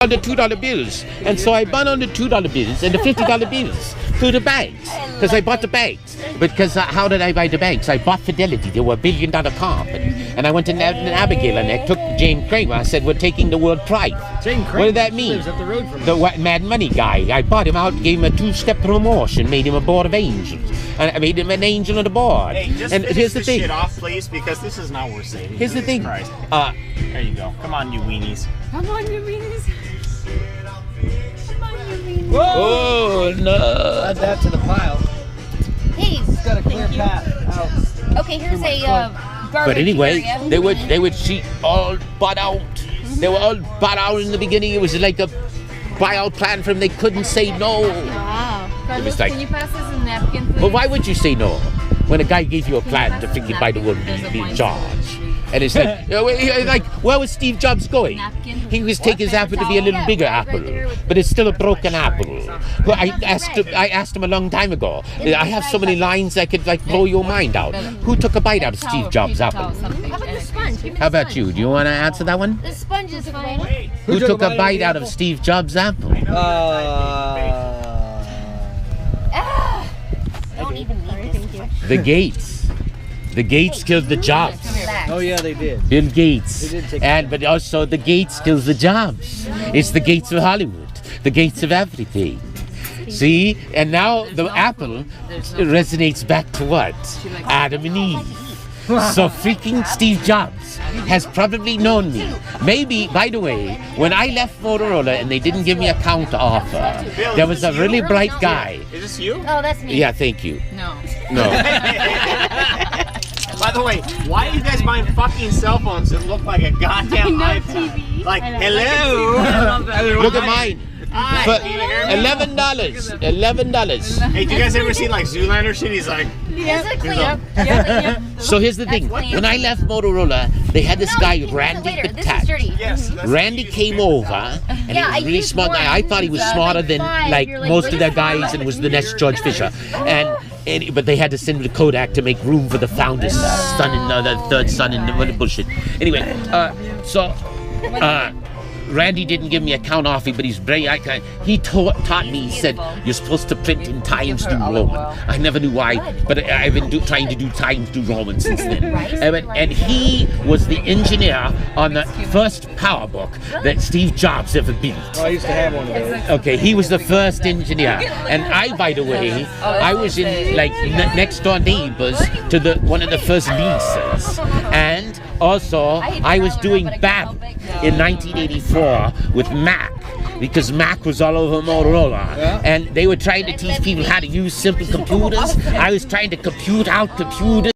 on the $2 bills, and so I bought on the $2 bills and the $50 bills through the banks, because I bought the banks. Because how did I buy the banks? I bought Fidelity. They were $1 billion company, and I went to Abigail and I took James Kramer. I said, "We're taking the world pride." James Kramer. What did that mean? Lives up the road from The Mad Money guy. I bought him out, gave him a 2-step promotion, made him a board of angels, and I made him an angel on the board. Hey, just and finish here's the this thing. shit off, please, because this is not worth saving. Here's the Jesus thing. Christ. There you go. Come on, you weenies. Come on, you weenies. Come on, you weenies. Whoa! Oh no! Add that to the pile. Hey, It's got a clear path out. okay, here's a garbage But anyway, area. they would see all bought out. They were all bought out in the beginning. It was like a buyout plan for them. They couldn't say no. Wow. was like- Can you pass us a napkin, please? But why would you say no when a guy gave you a plan to freaking buy the world be in charge? And it's like, where was Steve Jobs going? He was taking his apple to be a little bigger apple, but it's still a broken apple. Well, I asked him a long time ago. I have so many lines that could like blow your mind out. Who took a bite out of Steve Jobs' apple? How about the sponge? Give me How the about you? Do you want to answer that one? The sponge is fine. Who took a bite out of Steve Jobs' apple? Don't even need this. The Gates. The Gates killed the Jobs. Oh yeah, they did. Bill Gates. They did take But also the Gates kills the Jobs. It's the Gates of Hollywood. The Gates of everything. See? And now the apple resonates back to what? Adam and Eve. So freaking Steve Jobs has probably known me. Maybe, by the way, when I left Motorola and they didn't give me a counter offer, there was a really bright guy. Is this you? Oh, that's me. Yeah, thank you. No. No. By the way, why are you guys buying fucking cell phones that look like a goddamn iPad? Like, hello? Look at mine. For $11. $11. Hey, do you guys ever see like Zoolander shit? He's like, Is it clean? So here's the thing. When I left Motorola, they had this guy, Randy This is Patat. dirty. yes. that's- Randy came over, and he Yeah, was I a really used smart one. guy. I thought he was smarter than like You're like, most what of their is guys, and was the next George Fisher. But they had to send him to Kodak to make room for the founder's son and the third son and the bullshit. Anyway, Randy didn't give me a count offer, but he's very. He taught me. He said, "You're supposed to print in Times New Roman." I never knew why, but I've been trying to do Times New Roman since then. And he was the engineer on the first PowerBook that Steve Jobs ever built. Oh, I used to have one of those. Okay, he was the first engineer, and I, by the way, I was in like next door neighbors to one of the first leases, and also I was doing BAP in 1984 with Mac, because Mac was all over Motorola, and they were trying to teach people how to use simple computers. I was trying to compute out computers.